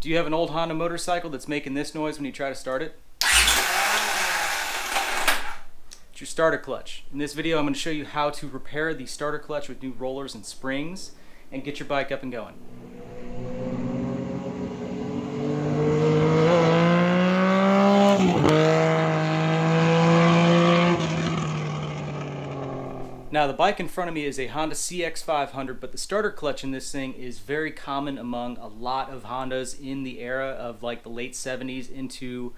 Do you have an old Honda motorcycle that's making this noise when you try to start it? It's your starter clutch. In this video, I'm going to show you how to repair the starter clutch with new rollers and springs and get your bike up and going. Now the bike in front of me is a Honda CX500, but the starter clutch in this thing is very common among a lot of Hondas in the era of like the late 70s into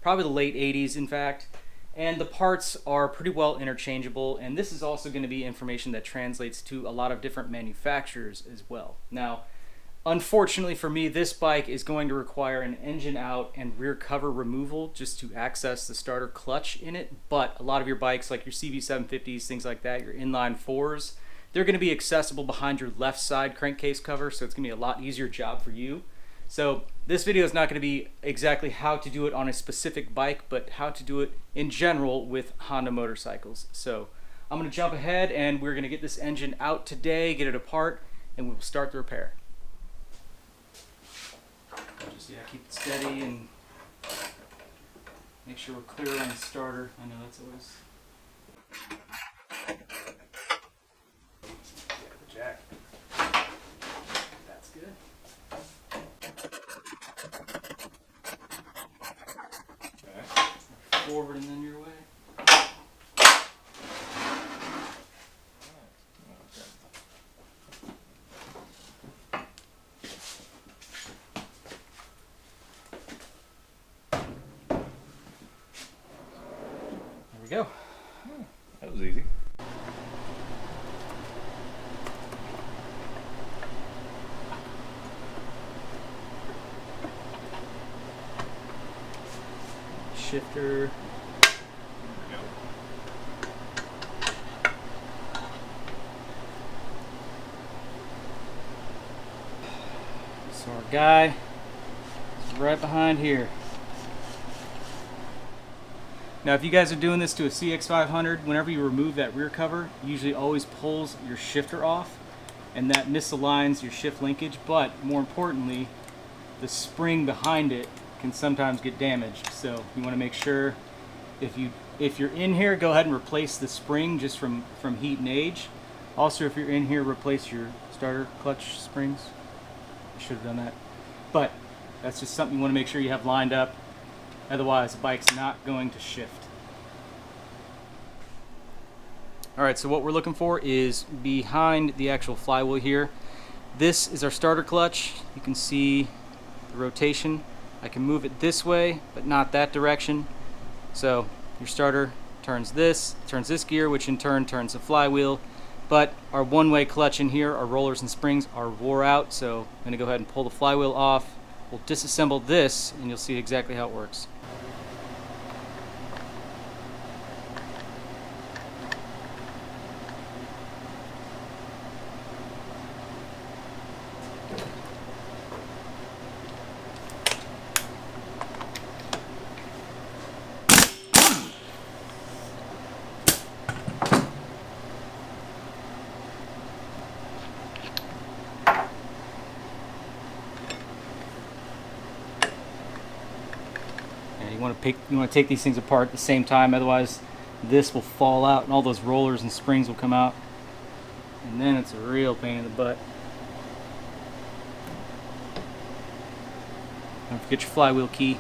probably the late 80s in fact. And the parts are pretty well interchangeable, and this is also going to be information that translates to a lot of different manufacturers as well. Now, unfortunately for me, this bike is going to require an engine out and rear cover removal just to access the starter clutch in it, but a lot of your bikes like your CV750s, things like that, your inline 4s, they're going to be accessible behind your left side crankcase cover, so it's going to be a lot easier job for you. So this video is not going to be exactly how to do it on a specific bike, but how to do it in general with Honda motorcycles. So I'm going to jump ahead and we're going to get this engine out today, get it apart, and we will start the repair. Just keep it steady and make sure we're clear on the starter. I know that's always... the jack. That's good. Forward and then your way. There we go. That was easy. Shifter. So our guy is right behind here. Now if you guys are doing this to a CX500, whenever you remove that rear cover, it usually always pulls your shifter off and that misaligns your shift linkage, but more importantly, the spring behind it can sometimes get damaged. So you want to make sure if you're in here, go ahead and replace the spring just from heat and age. Also, if you're in here, replace your starter clutch springs. I should have done that, but that's just something you want to make sure you have lined up. Otherwise, the bike's not going to shift. All right, so what we're looking for is behind the actual flywheel here. This is our starter clutch. You can see the rotation. I can move it this way, but not that direction. So your starter turns this gear, which in turn turns the flywheel. But our one-way clutch in here, our rollers and springs are wore out, so I'm going to go ahead and pull the flywheel off. We'll disassemble this, and you'll see exactly how it works. You want to take these things apart at the same time, otherwise this will fall out and all those rollers and springs will come out, and then it's a real pain in the butt. Don't forget your flywheel key.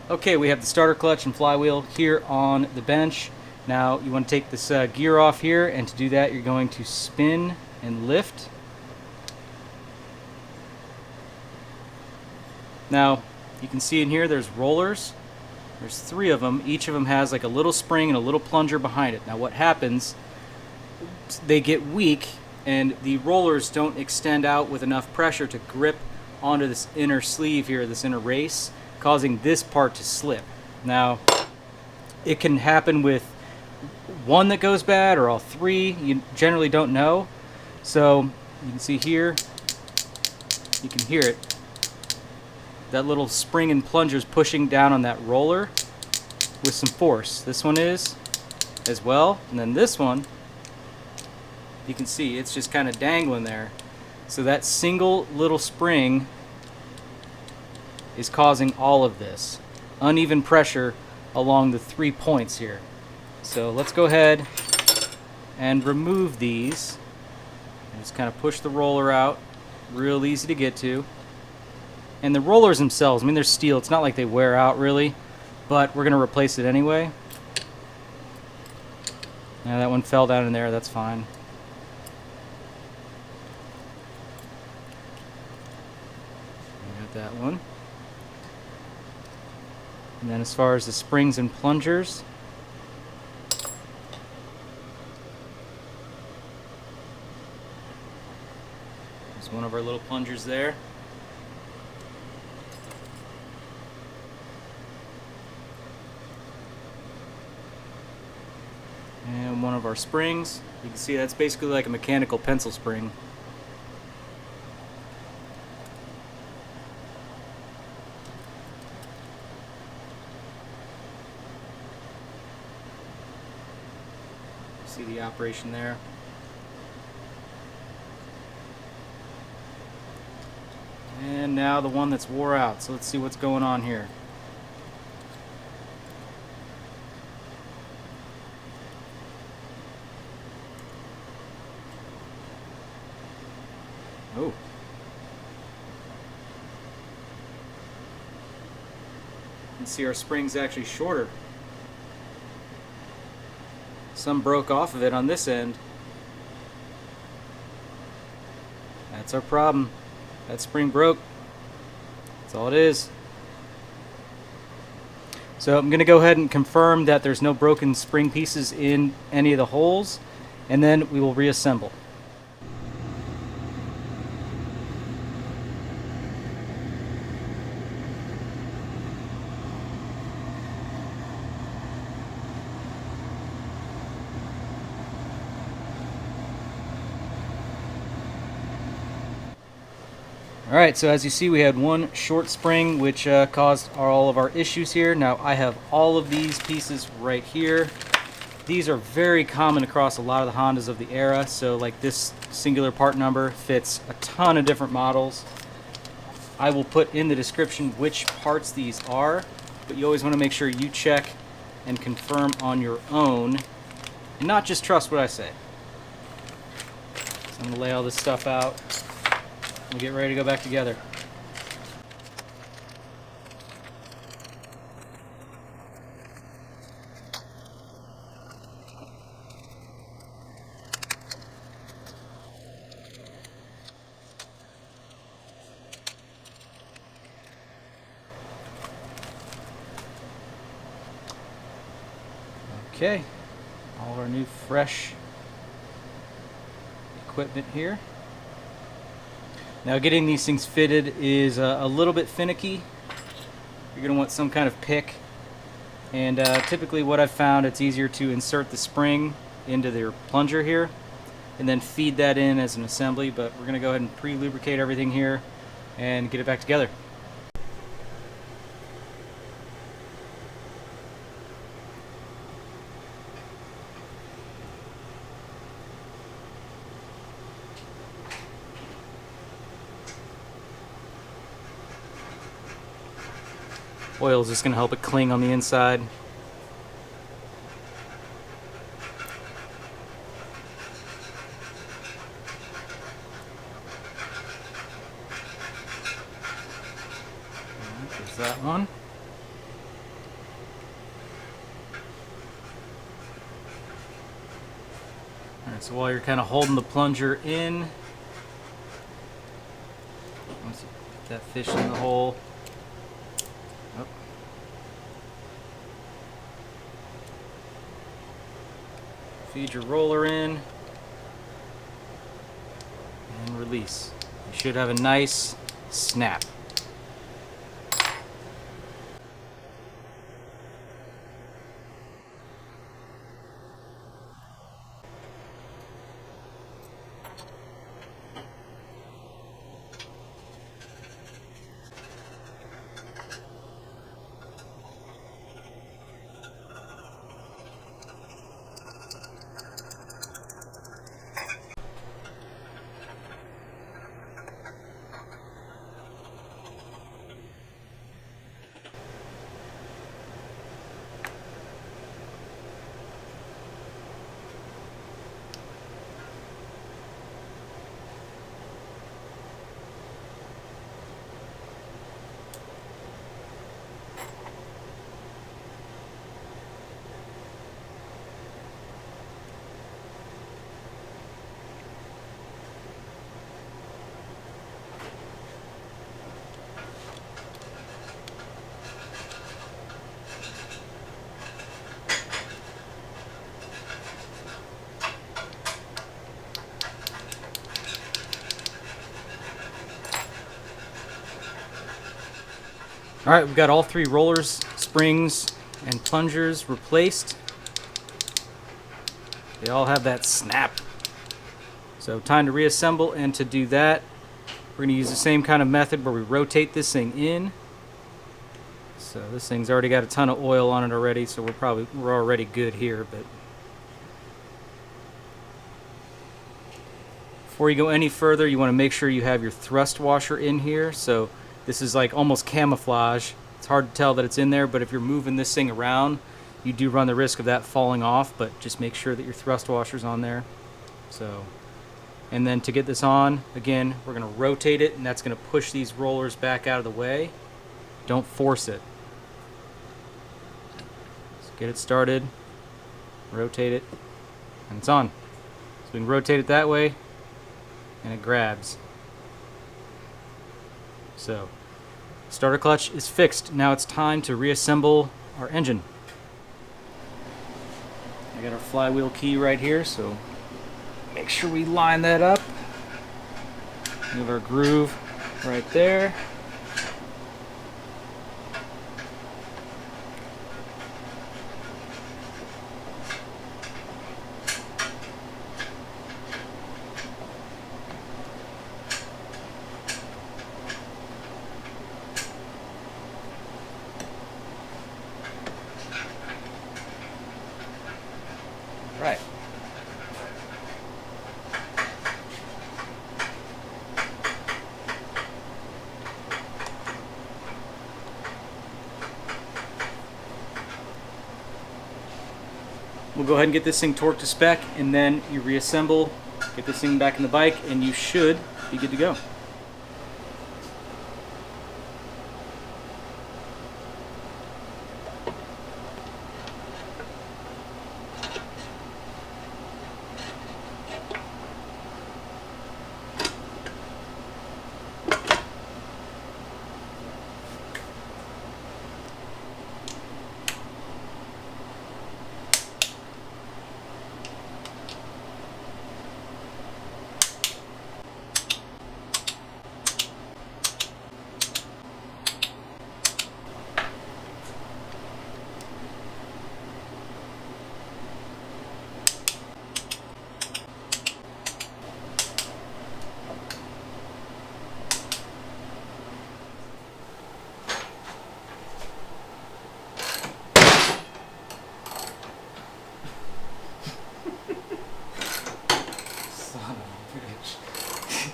Okay, we have the starter clutch and flywheel here on the bench. Now you want to take this gear off here, and to do that you're going to spin and lift. Now you can see in here there's rollers. There's 3 of them. Each of them has like a little spring and a little plunger behind it. Now what happens, they get weak and the rollers don't extend out with enough pressure to grip onto this inner sleeve here, this inner race, causing this part to slip. Now it can happen with one that goes bad or all 3. You generally don't know. So you can see here, you can hear it. That little spring and plunger is pushing down on that roller with some force. This one is as well, and then this one, you can see it's just kind of dangling there. So that single little spring is causing all of this uneven pressure along the 3 points here. So let's go ahead and remove these. And just kind of push the roller out. Real easy to get to. And the rollers themselves, I mean, they're steel. It's not like they wear out really, but we're going to replace it anyway. Now that one fell down in there, that's fine. Got that one. And then as far as the springs and plungers, there's one of our little plungers there. And one of our springs. You can see that's basically like a mechanical pencil spring. See the operation there. And now the one that's wore out. So let's see what's going on here. Oh. You can see our spring's actually shorter. Some broke off of it on this end. That's our problem. That spring broke. That's all it is. So I'm going to go ahead and confirm that there's no broken spring pieces in any of the holes, and then we will reassemble. Alright, so as you see, we had one short spring which caused all of our issues here. Now I have all of these pieces right here. These are very common across a lot of the Hondas of the era, so like this singular part number fits a ton of different models. I will put in the description which parts these are, but you always want to make sure you check and confirm on your own, and not just trust what I say. So I'm going to lay all this stuff out. We'll get ready to go back together. Okay, all of our new fresh equipment here. Now getting these things fitted is a little bit finicky. You're going to want some kind of pick, and typically what I've found, it's easier to insert the spring into their plunger here and then feed that in as an assembly, but we're going to go ahead and pre-lubricate everything here and get it back together. Oil is just going to help it cling on the inside. There's that one. Alright, so while you're kind of holding the plunger in, once you put that fish in the hole, feed your roller in and release. You should have a nice snap. All right, we've got all 3 rollers, springs, and plungers replaced. They all have that snap. So time to reassemble, and to do that, we're going to use the same kind of method where we rotate this thing in. So this thing's already got a ton of oil on it already, so we're already good here. But before you go any further, you want to make sure you have your thrust washer in here. So this is like almost camouflage. It's hard to tell that it's in there, but if you're moving this thing around, you do run the risk of that falling off, but just make sure that your thrust washer's on there. So, and then to get this on, again, we're going to rotate it, and that's going to push these rollers back out of the way. Don't force it. Let's get it started, rotate it, and it's on. So we can rotate it that way, and it grabs. So, starter clutch is fixed. Now it's time to reassemble our engine. I got our flywheel key right here, so make sure we line that up. We have our groove right there. Right. We'll go ahead and get this thing torqued to spec, and then you reassemble, get this thing back in the bike, and you should be good to go.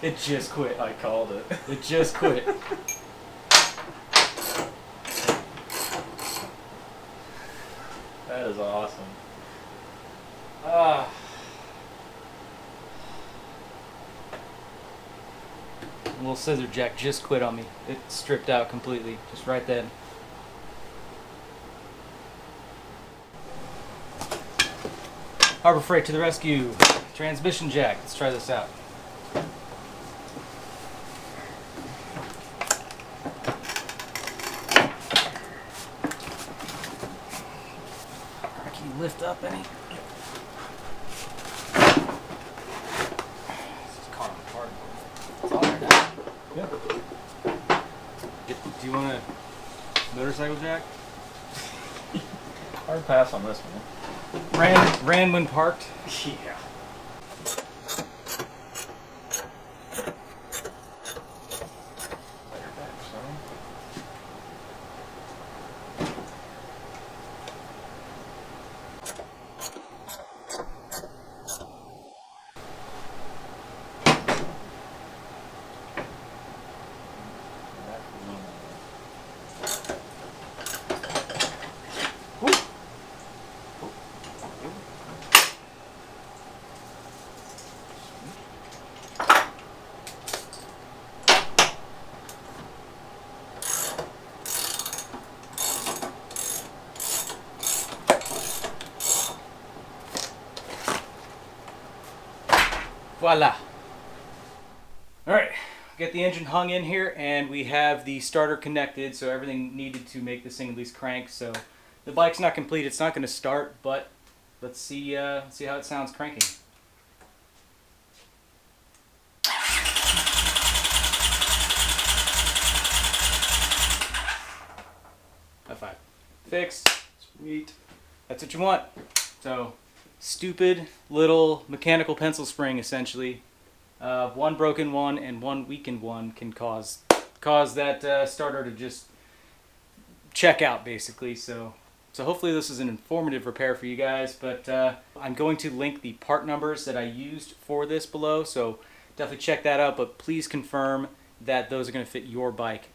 It just quit. I called it. It just quit. That is awesome. Ah. A little scissor jack just quit on me. It stripped out completely, just right then. Harbor Freight to the rescue. Transmission jack. Let's try this out. Can you lift up any? This is caught on cardboard. It's on there now. Yep. Do you want a motorcycle jack? Hard pass on this one. Ran when parked. Yeah. Voila. Alright, get the engine hung in here, and we have the starter connected, so everything needed to make this thing at least crank. So the bike's not complete, it's not going to start, but let's see how it sounds cranking. fixed. Sweet. That's what you want. So, stupid little mechanical pencil spring, essentially. One broken one and one weakened one can cause that starter to just check out, basically. So hopefully this is an informative repair for you guys. But I'm going to link the part numbers that I used for this below. So definitely check that out. But please confirm that those are going to fit your bike.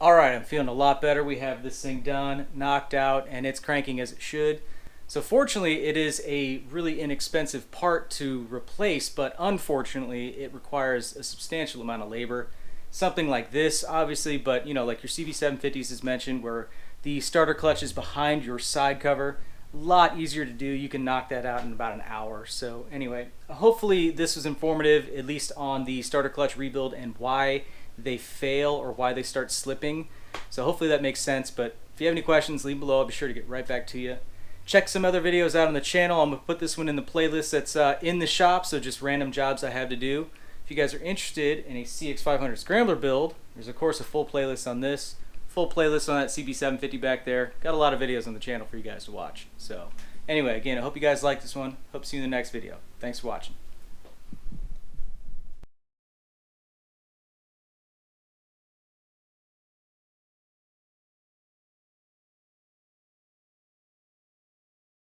All right, I'm feeling a lot better. We have this thing done, knocked out, and it's cranking as it should. So fortunately, it is a really inexpensive part to replace, but unfortunately, it requires a substantial amount of labor. Something like this, obviously, but you know, like your CB750s is mentioned, where the starter clutch is behind your side cover. A lot easier to do. You can knock that out in about an hour. So anyway, hopefully this was informative, at least on the starter clutch rebuild and why they fail or why they start slipping. So hopefully that makes sense. But if you have any questions, leave below. I'll be sure to get right back to you. Check some other videos out on the channel. I'm going to put this one in the playlist that's in the shop, so just random jobs I have to do. If you guys are interested in a CX500 Scrambler build, there's of course a full playlist on this, full playlist on that CB750 back there. Got a lot of videos on the channel for you guys to watch. So anyway, again, I hope you guys like this one. Hope to see you in the next video. Thanks for watching.